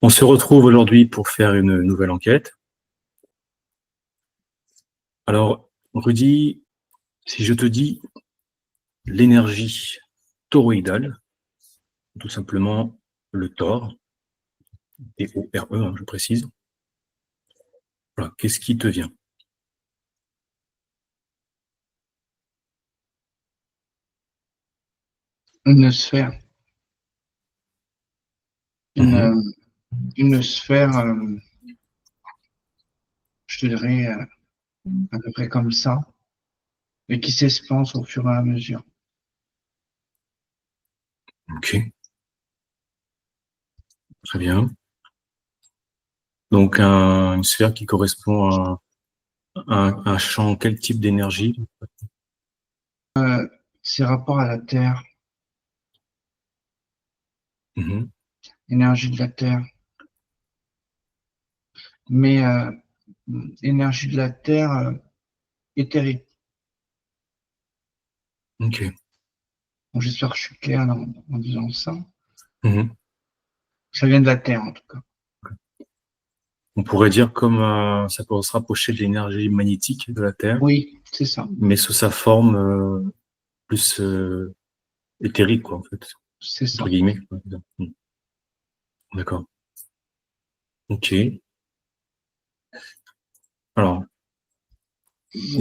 On se retrouve aujourd'hui pour faire une nouvelle enquête. Alors, Rudy, si je te dis l'énergie toroïdale, tout simplement le Thor, T-O-R-E, je précise, voilà, qu'est-ce qui te vient? Une sphère. Mhm. Une sphère, je te dirais, à peu près comme ça, et qui s'expanse au fur et à mesure. Ok, très bien. Donc, une sphère qui correspond à un champ, quel type d'énergie? C'est rapport à la Terre, Mhm. énergie de la Terre. Mais énergie de la Terre éthérique. Ok. Bon, j'espère que je suis clair en disant ça. Mhm. Ça vient de la Terre, en tout cas. On pourrait dire comme ça peut se rapprocher de l'énergie magnétique de la Terre, Oui, c'est ça. mais sous sa forme plus éthérique, quoi, en fait, C'est entre ça. guillemets. D'accord. Ok. Alors, et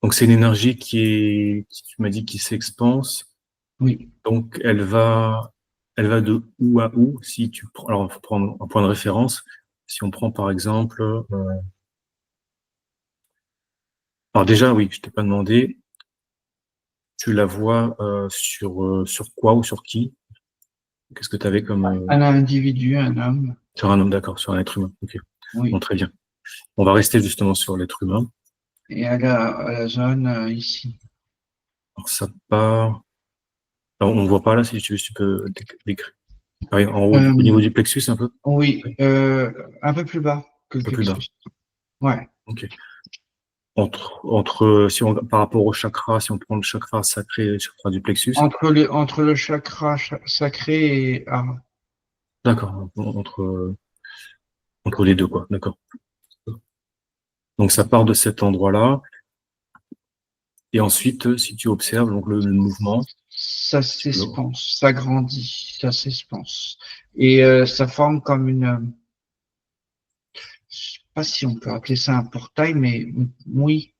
donc c'est une énergie tu m'as dit, qui s'expanse. Oui. Donc elle va de où à où? Si tu prends, alors il faut prendre un point de référence. Si on prend par exemple, alors déjà oui, je t'ai pas demandé. Tu la vois sur quoi ou sur qui? Qu'est-ce que tu avais comme Un individu, un homme. sur un homme, d'accord, sur un être humain. Ok. Bon, Oui. très bien. On va rester justement sur l'être humain. Et à la zone ici. Alors ça part. Alors, on voit pas là, si tu peux décrire. Ah oui, en haut, au niveau Euh, du plexus, un peu? oui, un peu plus bas que le Un peu plus bas. plexus. Ouais. Ok. Si on, par rapport au chakra, si on prend le chakra sacré et le chakra du plexus, Entre le chakra sacré et d'accord, entre les deux, quoi, d'accord. Donc ça part de cet endroit-là, et ensuite, si tu observes donc le mouvement, ça le- s'expanse, ça grandit, ça s'expanse. Et ça forme comme je sais pas si on peut appeler ça un portail, mais oui,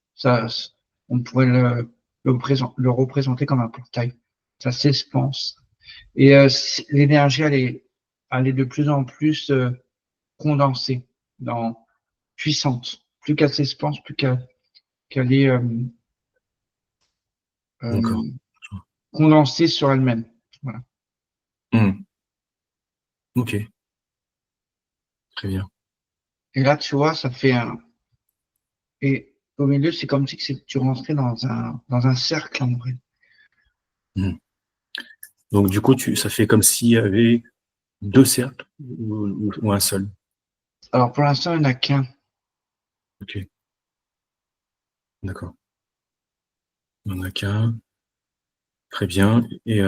on pourrait le représenter comme un portail. Ça s'expanse. Et l'énergie, elle est de plus en plus condensée, puissante. Plus qu'elle s'expanse, plus qu'elle est d'accord. euh, condensée sur elle-même. Voilà. Hmm. Ok, très bien. Et là, tu vois, ça fait un. Et au milieu, c'est comme si tu rentrais dans un cercle en vrai. Hmm. Donc du coup, ça fait comme s'il y avait deux cercles ou un seul. Alors pour l'instant, il n'y en a qu'un. Ok, d'accord. Il n'y en a qu'un, très bien. Et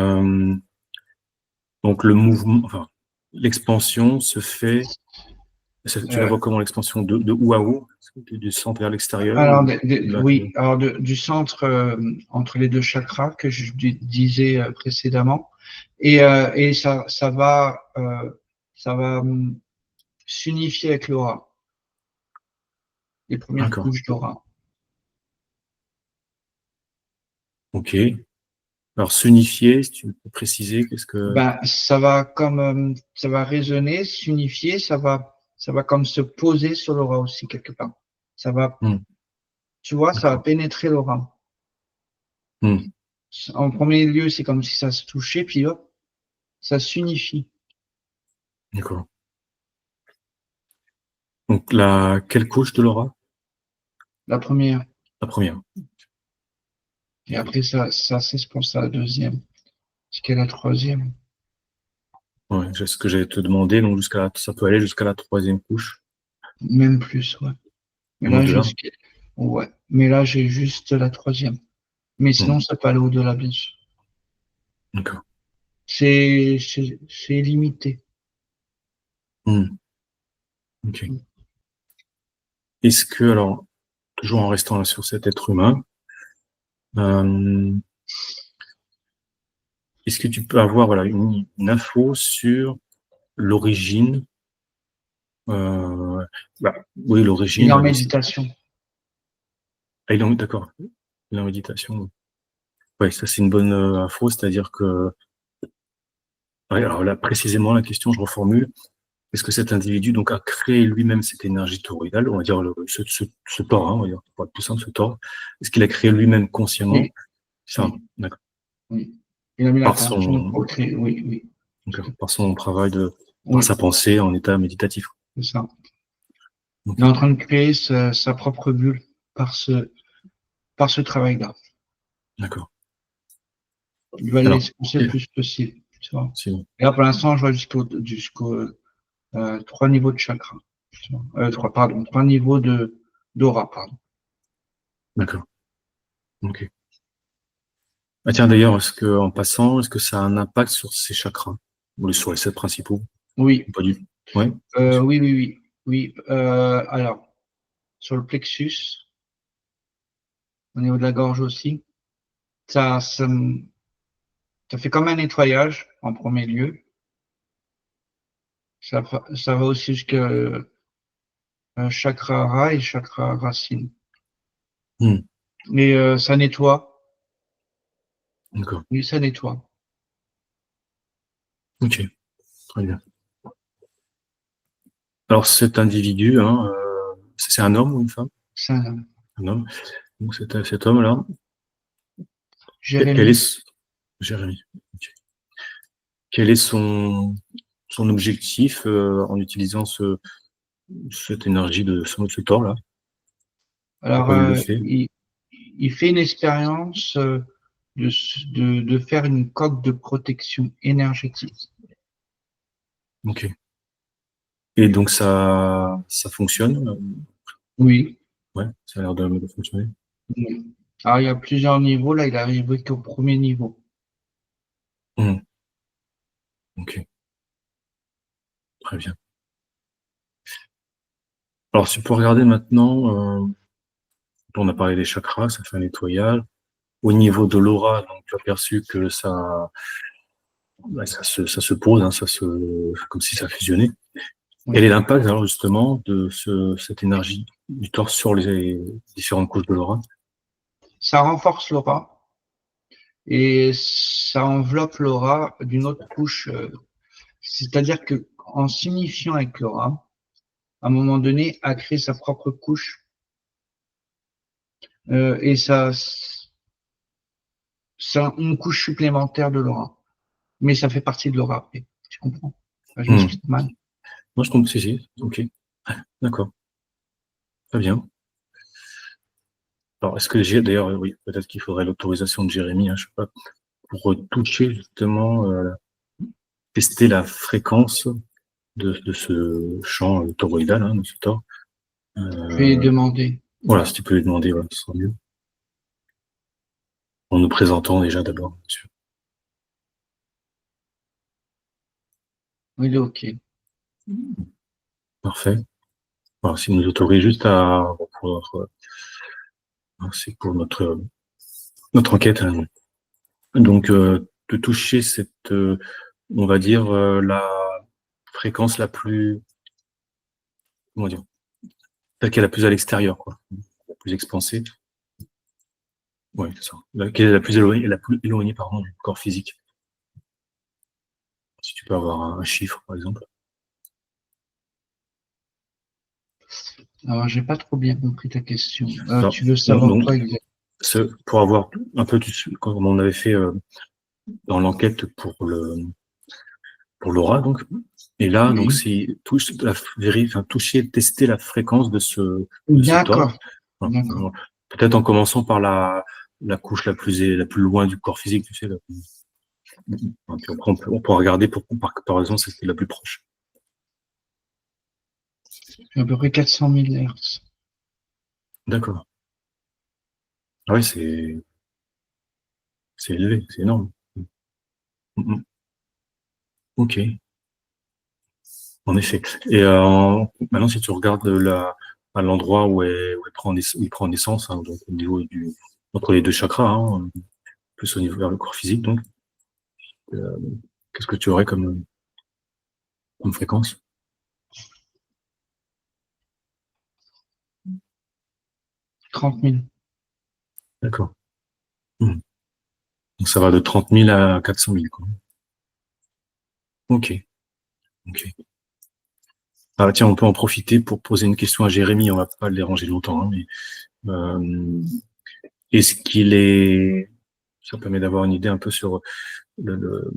donc le mouvement, enfin, l'expansion se fait. Tu la Euh, vois comment l'expansion de où à où? Du centre vers l'extérieur alors, ou de l'intérieur? oui, alors du centre entre les deux chakras que je disais précédemment, et ça va s'unifier avec l'aura, les premières D'accord. couches d'aura. Ok. Alors, s'unifier, si tu peux préciser, qu'est-ce que... Ben, ça va résonner, s'unifier, ça va comme se poser sur l'aura aussi quelque part. Ça va, Hmm, tu vois, ça va d'accord. pénétrer l'aura. Hmm, En premier lieu, c'est comme si ça se touchait, puis hop, ça s'unifie. d'accord. Donc, quelle couche de l'aura? La première. La première. Et Ok. après, ça s'expanse à la deuxième. Jusqu'à la troisième. Ouais, c'est ce que j'allais te demander. Donc, ça peut aller jusqu'à la troisième couche, Même plus, ouais. Mais même là, au-delà. ouais. Mais là, j'ai juste la troisième. Mais Hmm, sinon, ça peut aller au-delà, bien sûr. d'accord. C'est limité. Hmm. Ok. Est-ce que, alors, toujours en restant là sur cet être humain, euh, est-ce que tu peux avoir voilà, une info sur l'origine, oui, Il est l'origine en de méditation. Ah, d'accord, il est en méditation. Ouais, ça c'est une bonne info, c'est-à-dire que, ouais, alors là, précisément, la question, je reformule, est-ce que cet individu donc a créé lui-même cette énergie toroïdale, on va dire ce tort, hein, on va dire, pour être plus simple, ce tort, est-ce qu'il a créé lui-même consciemment Oui, ça, oui, d'accord, oui. Il a mis par l'intention son, pour créer. Oui, oui. d'accord, par son travail par sa Oui, pensée en état méditatif. c'est ça. Ok, Il est en train de créer sa propre bulle par par ce travail-là. d'accord. Il va le Alors, laisser pousser le plus possible. Tu vois. c'est bon, Et là, pour l'instant, je vois jusqu'au 3 niveaux de chakra. Pardon, 3 niveaux d'aura, pardon. d'accord, ok. Ah tiens, d'ailleurs, en passant, est-ce que ça a un impact sur ces chakras, ou sur les 7 principaux, ou Oui, pas du tout? Ouais, oui, oui, oui. Oui. Alors, sur le plexus, au niveau de la gorge aussi, ça, ça, ça fait comme un nettoyage en premier lieu. Ça va aussi jusqu'à chakra ra et chakra racine. hmm, Mais ça nettoie. d'accord, Oui, ça nettoie. ok, très bien. Alors cet individu, hein, c'est un homme ou une femme? Ça, Un homme. Donc cet homme-là, quel est Jérémie, Jérémy, ok. Quel est son objectif en utilisant cette énergie de ce tort-là? alors Pourquoi il le fait? il fait une expérience de faire une coque de protection énergétique. Ok. Et donc ça fonctionne? Oui. Ouais, ça a l'air de fonctionner. Oui. Alors il y a plusieurs niveaux. Là, il est arrivé qu'au premier niveau. Hmm, ok, très bien. Alors si tu peux regarder maintenant, on a parlé des chakras, ça fait un nettoyage. Au niveau de l'aura, donc tu as perçu que ça se pose, hein, comme si ça fusionnait. Quel est Oui. l'impact alors justement de cette énergie du torse sur les différentes couches de l'aura? Ça renforce l'aura et ça enveloppe l'aura d'une autre couche. C'est-à-dire que en signifiant avec l'aura, à un moment donné, a créé sa propre couche et ça une couche supplémentaire de l'aura. Mais ça fait partie de l'aura après. Tu comprends? Enfin, je Hmm. m'explique mal. Moi je comprends, si, ok, d'accord, très bien. Alors est-ce que j'ai d'ailleurs, oui, peut-être qu'il faudrait l'autorisation de Jérémy, hein, je sais pas, pour toucher justement, tester la fréquence de ce champ toroïdal, hein, de ce tor. Je vais Euh, demander. voilà, si tu peux lui demander, voilà, ce sera mieux. En nous présentant déjà d'abord, bien sûr. Oui, il est OK. Parfait. Alors, s'il nous autorise juste à pour, c'est pour notre enquête, hein. Donc, de toucher on va dire, la fréquence la plus, comment dire, celle qui est la plus à l'extérieur, quoi, la plus expansée. Ouais, c'est ça. Qui est la plus éloignée, pardon, du corps physique. Si tu peux avoir un chiffre, par exemple. Alors, j'ai pas trop bien compris ta question. Alors, Tu veux savoir donc, quoi exactement? pour avoir un peu, comme on avait fait dans l'enquête pour l'aura, donc. Et là, donc, Oui. c'est toucher, tester la fréquence de ce tord. D'accord. Voilà. D'accord. Peut-être en commençant par la couche la plus loin du corps physique, tu sais. Puis après, on pourra regarder par comparaison celle qui est la plus proche. J'ai à peu près 400 000 Hertz. D'accord. Ah oui, c'est élevé, c'est énorme. Mm, mm. Ok, en effet. Et maintenant, si tu regardes à l'endroit où il prend naissance, hein, donc au niveau entre les deux chakras, hein, plus au niveau vers le corps physique, donc, euh, qu'est-ce que tu aurais comme fréquence? 30 000. D'accord. Hmm. Donc ça va de 30 000 à 400 000, quoi. Ok, ok. Ah, tiens, on peut en profiter pour poser une question à Jérémy, on va pas le déranger longtemps, hein, mais euh, est-ce qu'il est, ça permet d'avoir une idée un peu sur le,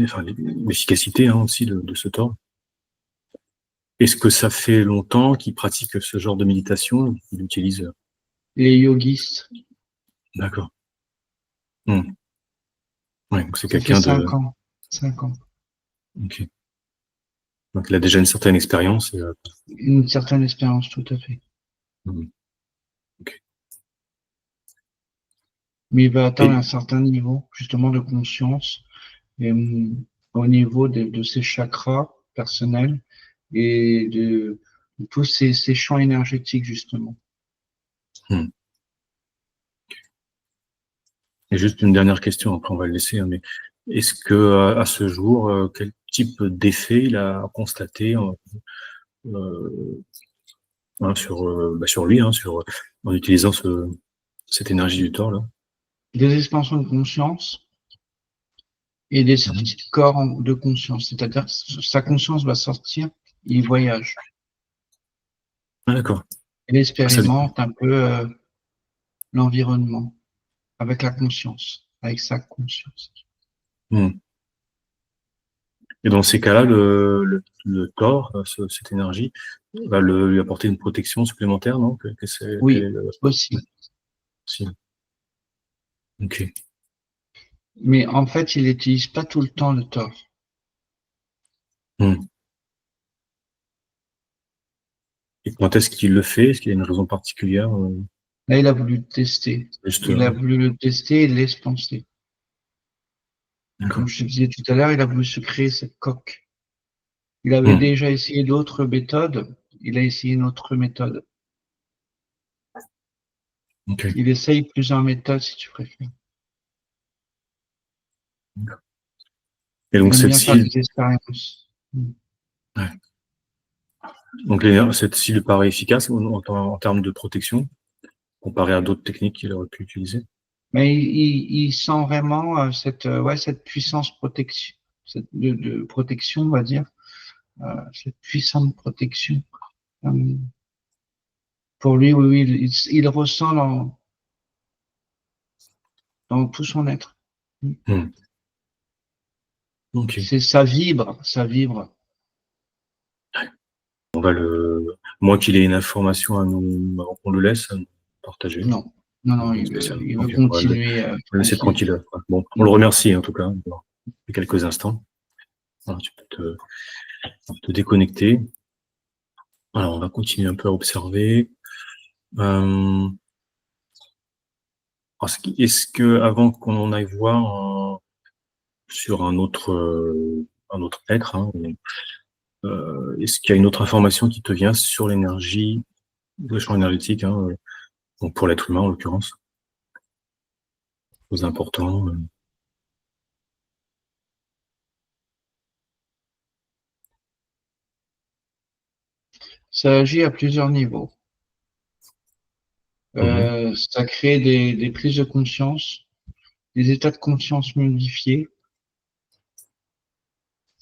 enfin, l'efficacité hein, aussi de ce temps. Est-ce que ça fait longtemps qu'il pratique ce genre de méditation qu'il utilise? Les yogis, D'accord. Hmm. Ouais, donc c'est ça fait quelqu'un de. 5 ans. 5 ans. Ok. Donc il a déjà une certaine expérience. Une certaine expérience, tout à fait. Hmm. Ok. Mais il va atteindre Et un certain niveau, justement, de conscience, et, au niveau de ses chakras personnels et de tous ces champs énergétiques, justement. hmm. Et juste une dernière question, après on va le laisser, hein, mais est-ce que à ce jour, quel type d'effet il a constaté euh, hein, sur lui, hein, en utilisant cette énergie du temps là? Des expansions de conscience et des Mhm. sorties de corps de conscience. C'est-à-dire que sa conscience va sortir, il voyage. Ah, d'accord. Il Ah, ça, expérimente un peu l'environnement avec la conscience, avec sa conscience. hmm. Et dans ces cas-là, le corps, cette énergie, va lui apporter une protection supplémentaire, non? Quel est Oui, aussi. si. Ok. Mais en fait, il n'utilise pas tout le temps le tort. Hmm. Et quand est-ce qu'il le fait? Est-ce qu'il y a une raison particulière? Là, il a voulu le tester. Juste, Il a voulu le tester et l'expanser. d'accord. Comme je te disais tout à l'heure, il a voulu se créer cette coque. Il avait Hmm. déjà essayé d'autres méthodes. Il a essayé une autre méthode. Ok. Il essaye plusieurs méthodes, si tu préfères. Et Il donc aime cette bien faire cile, des expériences. ouais. Donc cette cile paraît efficace en termes de protection comparé à d'autres techniques qu'il aurait pu utiliser. Mais il sent vraiment ouais, cette puissance protection, de protection, on va dire, cette puissante protection. Euh, pour lui, oui, oui, il ressent dans tout son être. Hmm. Ok. C'est ça vibre, ça vibre. On va moi qu'il ait une information à nous, avant qu'on le laisse partager. Non, non, non, Rien de spécial. il veut Ok, continuer on va le laisser tranquille. tranquille. Ouais. Bon, on le remercie en tout cas pour quelques instants. Voilà, tu peux te déconnecter. Alors, on va continuer un peu à observer. Euh, est-ce que avant qu'on en aille voir sur un autre être, hein, est-ce qu'il y a une autre information qui te vient sur l'énergie, le champ énergétique, hein, donc pour l'être humain en l'occurrence, plus important. Ça agit à plusieurs niveaux. Mhm. Ça crée des prises de conscience, des états de conscience modifiés,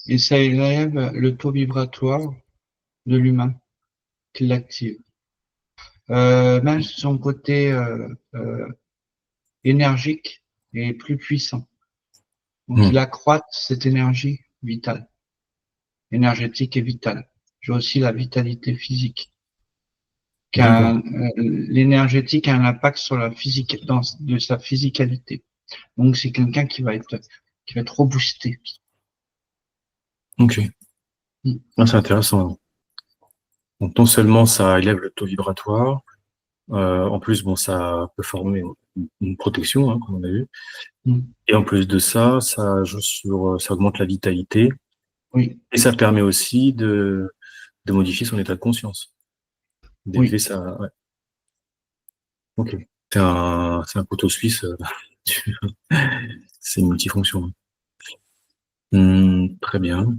et ça élève le taux vibratoire de l'humain qui l'active. Même son côté énergique est plus puissant. Donc il Mhm. accroît cette énergie vitale, énergétique et vitale. J'ai aussi la vitalité physique. D'accord. L'énergétique a un impact sur la physique, de sa physicalité. Donc c'est quelqu'un qui va être roboosté. Ok. Mm. Ah, c'est intéressant. Donc non seulement ça élève le taux vibratoire, en plus bon ça peut former une protection, hein, comme on a vu, Mm. Et en plus de ça, ça augmente la vitalité Oui, et ça permet aussi de modifier son état de conscience, d'élever oui. sa. Ouais. Ok. C'est un couteau suisse. C'est multifonction. Très bien.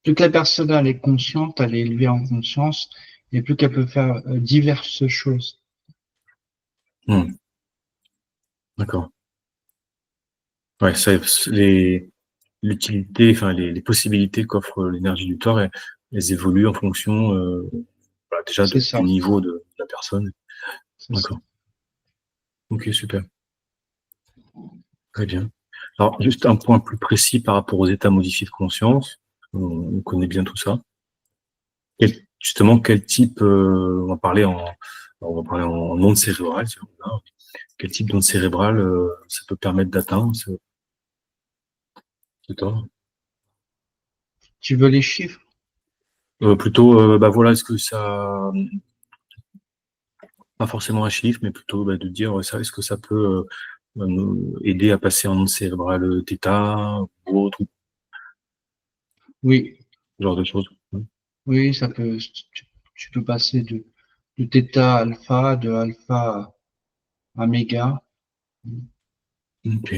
Plus que la personne elle est consciente, elle est élevée en conscience, et plus qu'elle peut faire diverses choses. Hmm, d'accord. Ouais, ça, l'utilité, enfin les possibilités qu'offre l'énergie du Thor, elles évoluent en fonction, voilà, déjà C'est du ça, niveau de la personne. c'est ça. D'accord. Ok, super. Très bien. Alors, juste un point plus précis par rapport aux états modifiés de conscience. On connaît bien tout ça. Justement, quel type, on va parler en onde cérébrale, si on veut. Quel type d'onde cérébrale ça peut permettre d'atteindre ce Thor? Tu veux les chiffres? Plutôt, bah voilà, est-ce que ça, pas forcément un chiffre, mais plutôt bah, de dire ça, est-ce que ça peut nous aider à passer en onde cérébrale θ ou autre, Oui, ce genre de choses. oui, ça peut. Tu peux passer de θ à alpha, de alpha à méga. Ok.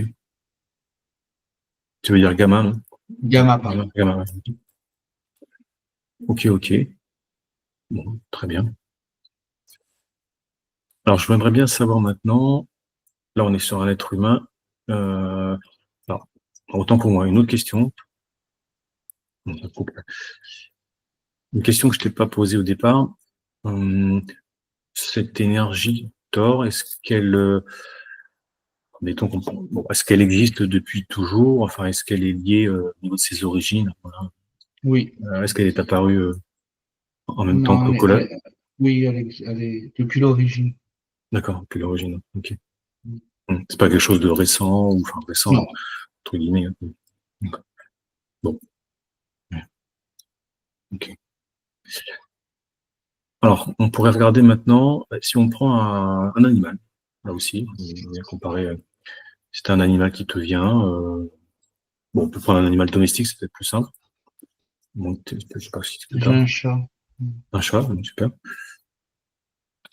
Tu veux dire gamma, non? Gamma, Gamma, pardon. gamma, ouais. Ok, ok. Bon, très bien. Alors, je voudrais bien savoir maintenant, là, on est sur un être humain. Euh, alors, autant pour moi, une autre question. Une question que je t'ai pas posée au départ. Hum, cette énergie Thor, est-ce qu'elle existe depuis toujours? Enfin, est-ce qu'elle est liée au niveau de ses origines? Voilà. Oui. Est-ce qu'elle est apparue en même temps Non, que Cola? oui, elle est depuis l'origine. D'accord, depuis l'origine. Ok. C'est pas quelque chose de récent ou enfin récent Non. entre guillemets. Hein. D'accord. Bon. Ouais. Ok. Alors, on pourrait regarder maintenant si on prend un animal. Là aussi, on va comparer. Si c'est un animal qui te vient, bon, on peut prendre un animal domestique, c'est peut-être plus simple. Donc, je sais pas si tu J'ai as un chat. un chat, donc super.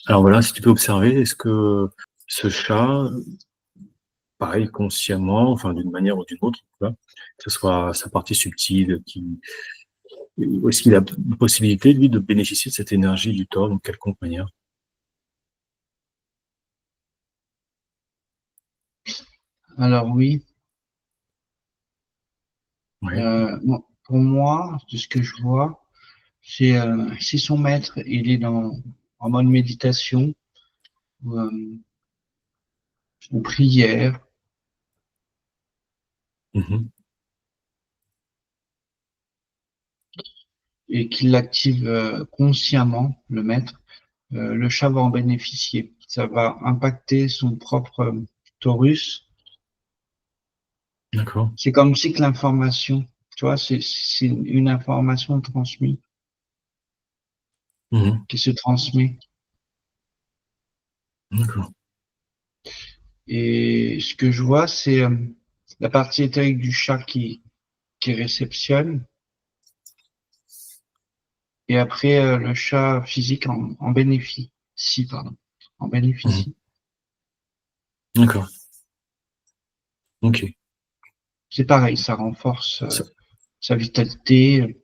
Alors voilà, si tu peux observer, est-ce que ce chat, pareil, consciemment, enfin d'une manière ou d'une autre, tu vois, que ce soit sa partie subtile, est-ce qu'il a la possibilité, lui, de bénéficier de cette énergie du Thor d'une quelconque manière? Alors oui, Ouais. pour moi, de ce que je vois, c'est si son maître il est en mode méditation ou prière Mhm. et qu'il l'active consciemment, le maître, le chat va en bénéficier. Ça va impacter son propre torus. D'accord. C'est comme si que l'information, tu vois, c'est une information transmise Mhm. qui se transmet. D'accord. Et ce que je vois, c'est la partie éthérique du chat qui réceptionne. Et après, le chat physique en bénéficie, pardon, en Mhm. bénéficie. D'accord. Ok. C'est pareil, ça renforce Ça- sa vitalité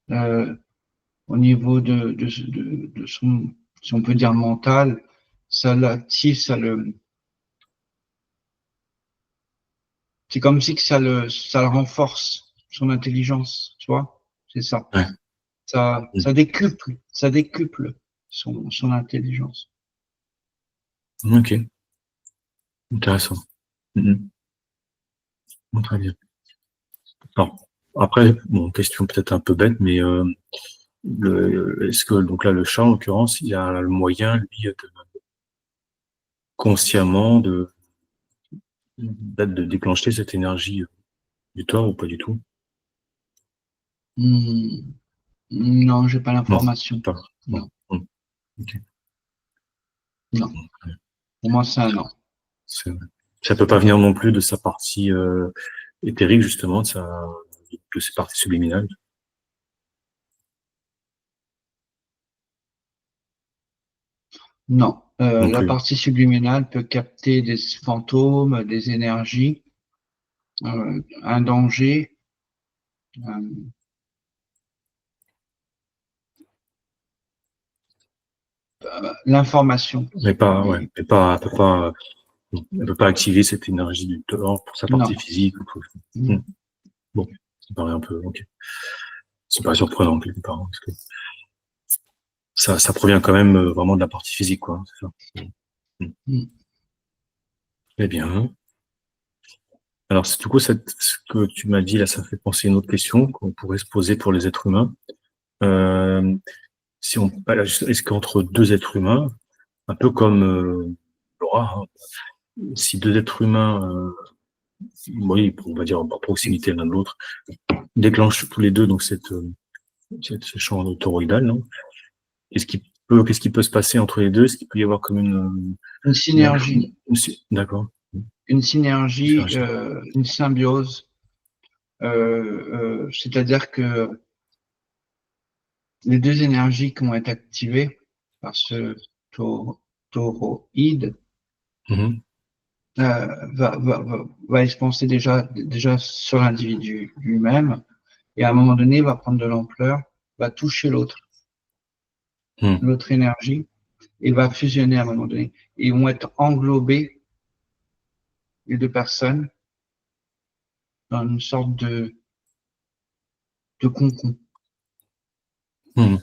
au niveau de son, si on peut dire mental, ça l'active, c'est comme si que ça le renforce, son intelligence, tu vois, c'est ça. ouais. Ça décuple son intelligence. Ok. Intéressant. Mhm. Bon, très bien. Alors, après, bon, question peut-être un peu bête, mais est-ce que donc là le chat en l'occurrence, il a le moyen lui consciemment de déclencher cette énergie du Thor ou pas du tout? Hmm, non, j'ai pas Non, l'information. pas. Non. Non, Ok. non. Pour moi, c'est un non. C'est vrai. Ça peut pas venir non plus de sa partie éthérique, justement, de ses parties subliminales. Non, Non la plus. partie subliminale peut capter des fantômes, des énergies, un danger, euh, l'information. Ouais, elle peut pas activer cette énergie du tort pour sa partie Non. physique ou quoi. Bon, ça paraît un peu, ok. C'est pas surprenant quelque part, hein, parce que ça provient quand même vraiment de la partie physique, quoi. C'est ça. Mm. Eh bien. Alors, du coup, ce que tu m'as dit là, ça fait penser à une autre question qu'on pourrait se poser pour les êtres humains. Euh, si on, est-ce qu'entre deux êtres humains, un peu comme Laura, hein, si deux êtres humains, oui, on va dire en proximité l'un de l'autre, déclenchent tous les deux donc ce champ toroïdal, non? Qu'est-ce qui peut se passer entre les deux? Est-ce qu'il peut y avoir comme Une synergie, d'accord, une symbiose. C'est-à-dire que les deux énergies qui vont être activées par ce tauroïde Mhm. va expanser déjà sur l'individu lui-même et à un moment donné va prendre de l'ampleur, va toucher Mhm. l'autre énergie et va fusionner à un moment donné. Et ils vont être englobés, les deux personnes, dans une sorte de concon. Mhm.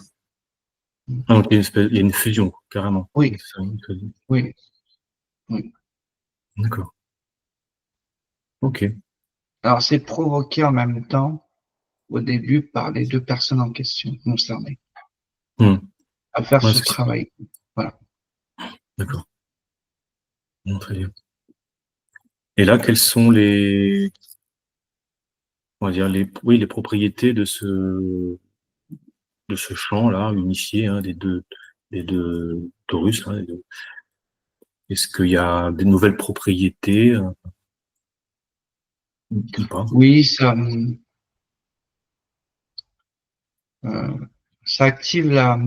Ah, donc il y a une fusion, carrément. Oui, C'est ça, une fusion. oui, oui. D'accord. Ok. Alors c'est provoqué en même temps au début par les deux personnes en question concernées Mhm. à faire Ouais, ce c'est ça. travail. Voilà. D'accord. Bon, très bien. Et là, quelles sont on va dire oui, les propriétés de ce champ-là, unifié, hein, des deux torus, hein, est-ce qu'il y a des nouvelles propriétés, ou pas? Oui, ça active la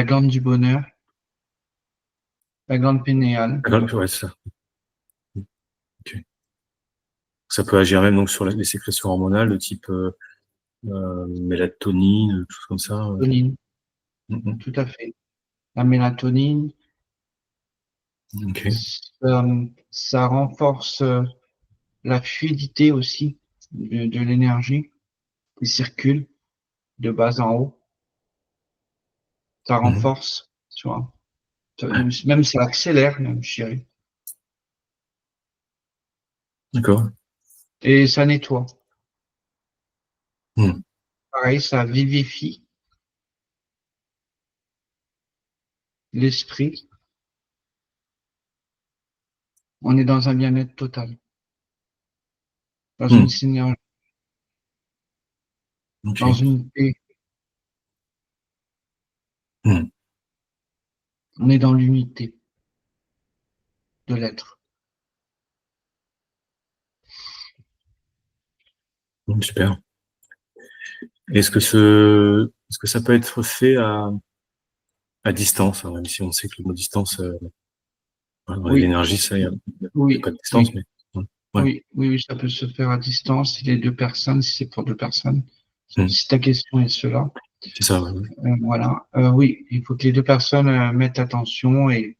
glande du bonheur, la glande pinéale. Ah, ouais, c'est ça. Ok. Ça peut agir même donc sur les sécrétions hormonales de type mélatonine, des choses comme ça. Mélatonine, Mhm. tout à fait. La mélatonine, Ok. ça renforce la fluidité aussi de l'énergie qui circule de bas en haut. Ça Mhm. renforce, tu vois. Même ça accélère, même, je dirais. D'accord. Et ça nettoie. Mhm. Pareil, ça vivifie l'esprit. On est dans un bien-être total, dans une Mhm. synergie, dans Ok. une paix. Mhm. On est dans l'unité de l'être. Super. Est-ce que ça peut être fait à distance, hein, même si on sait que le mot distance, avec Oui, l'énergie, ça, il y a oui, pas de distance, oui, mais ouais. oui, ça peut se faire à distance si les deux personnes, si c'est pour deux personnes. Mhm. Si ta question est cela, C'est ça, ouais. voilà. Oui, il faut que les deux personnes mettent attention et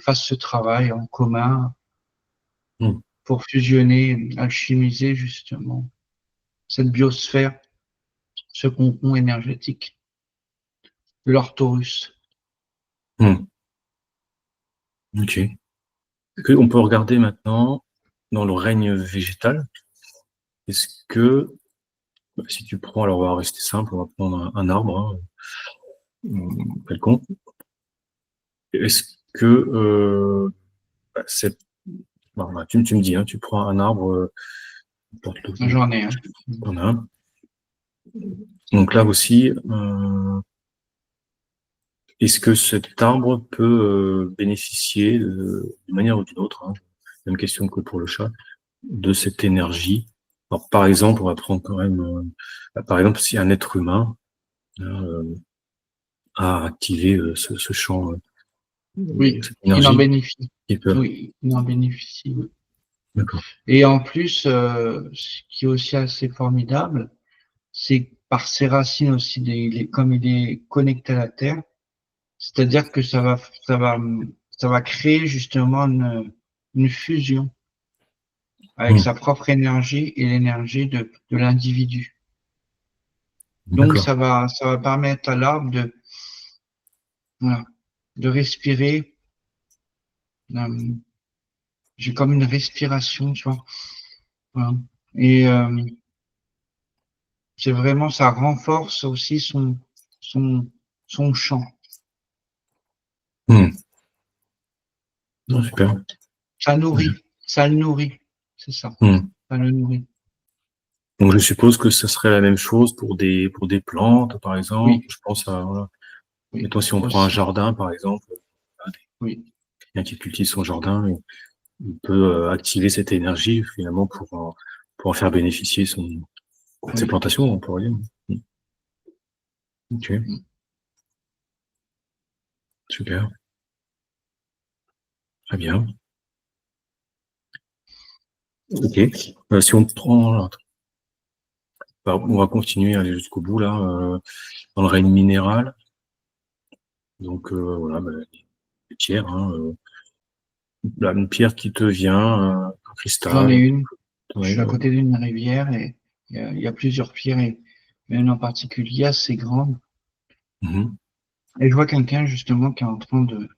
fassent ce travail en commun Mhm. pour fusionner, alchimiser justement cette biosphère, ce cocon énergétique, l'orthorus. Mhm. Ok. On peut regarder maintenant dans le règne végétal. Est-ce que, si tu prends, alors on va rester simple, on va prendre un arbre, hein, quelconque. Est-ce que cette, voilà, tu me dis, hein, tu prends un arbre, n'importe J'en ai un. t'en as un. Donc là aussi, est-ce que cet arbre peut bénéficier d'une manière ou d'une autre, hein, même question que pour le chat, de cette énergie? Alors, par exemple, on va prendre quand même, par exemple, si un être humain a activé ce champ, Oui, cette il en énergie, bénéficie. il peut. Oui, il en bénéficie. Oui. D'accord. Et en plus, ce qui est aussi assez formidable, c'est que par ses racines aussi, comme il est connecté à la Terre, c'est-à-dire que ça va créer justement une fusion avec Hmm. sa propre énergie et l'énergie de l'individu. Donc D'accord. ça va permettre à l'arbre voilà, de respirer. euh, J'ai comme une respiration, tu vois. Voilà. Et c'est vraiment, ça renforce aussi son, son chant. Hmm. Non, super. Ça le nourrit, c'est ça. Hmm. Ça le nourrit. Donc, je suppose que ce serait la même chose pour des plantes, par exemple. Oui, Je pense à, voilà. oui, Mettons, si on prend un aussi. jardin, par exemple, Oui, quelqu'un qui cultive son jardin, il peut activer cette énergie, finalement, pour en faire bénéficier ses oui. plantations, on pourrait dire. Hmm. Ok, super. Très bien. Ok. Si on prend, on va continuer à aller jusqu'au bout, là, dans le règne minéral. Donc, voilà, les pierres, hein, là, une pierre qui te vient, un J'en ai cristal. une. Je Ouais, suis à côté d'une rivière et il y a plusieurs pierres et une en particulier assez grande. mhm, Et je vois quelqu'un justement qui est en train de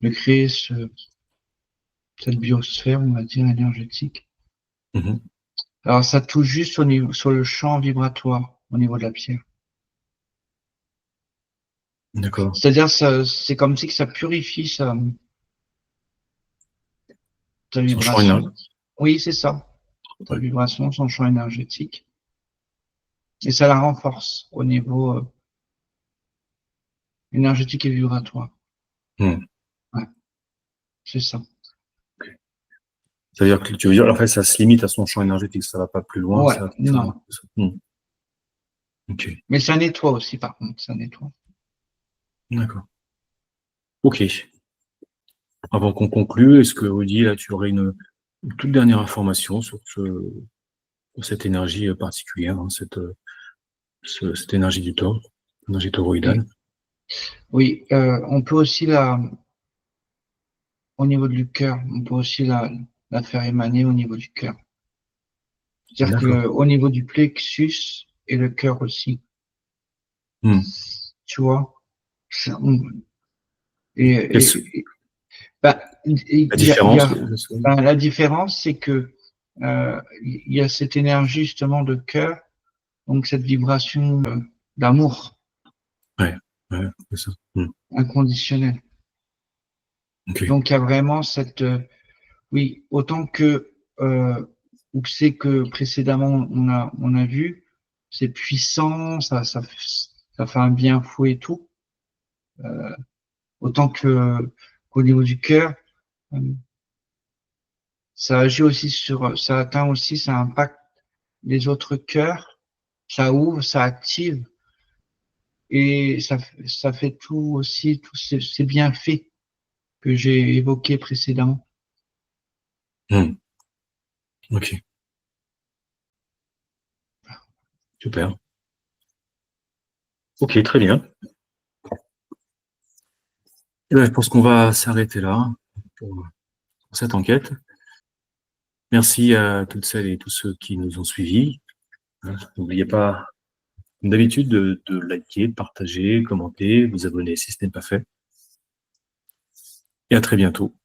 créer cette biosphère, on va dire, énergétique. mhm. Alors ça touche juste au niveau, sur le champ vibratoire, au niveau de la pierre. D'accord. C'est-à-dire, c'est comme si que ça purifie sa Son champ énergie. vibration. Oui, c'est ça. Sa Ouais. vibration, son champ énergétique. Et ça la renforce au niveau énergétique et vibratoire. Hmm. Ouais, c'est ça. Ça veut dire que tu veux dire, en fait, ça se limite à son champ énergétique, ça va pas plus loin, Ouais, ça. non. Hmm. Ok, Mais ça nettoie aussi, par contre, ça nettoie. d'accord. Ok. Avant qu'on conclue, est-ce que Rudy, là, tu aurais une toute dernière information sur cette énergie particulière, hein, cette énergie du taureau, énergie tauroïdale? Oui, oui, on peut aussi au niveau du cœur, on peut aussi la faire émaner au niveau du cœur. C'est-à-dire D'accord. que au niveau du plexus et le cœur aussi, Hmm. tu vois. Quelle se- Bah, la différence? la différence, c'est que il y a cette énergie justement de cœur, donc cette vibration d'amour Ouais, ouais, c'est ça. Hmm. inconditionnel. Ok. Donc il y a vraiment cette, oui, autant que ou que c'est que précédemment on a vu, c'est puissant, ça fait un bien fou et tout, autant que qu'au niveau du cœur, euh, ça agit aussi ça atteint aussi, ça impacte les autres cœurs, ça ouvre, ça active et ça fait tout aussi, tous ces bienfaits que j'ai évoqués précédemment. Hmm. Ok, super. Ok, très bien. Eh ben, je pense qu'on va s'arrêter là pour cette enquête. Merci à toutes celles et tous ceux qui nous ont suivis. Hein, n'oubliez pas, comme d'habitude, de liker, de partager, commenter, vous abonner si ce n'est pas fait. Et à très bientôt.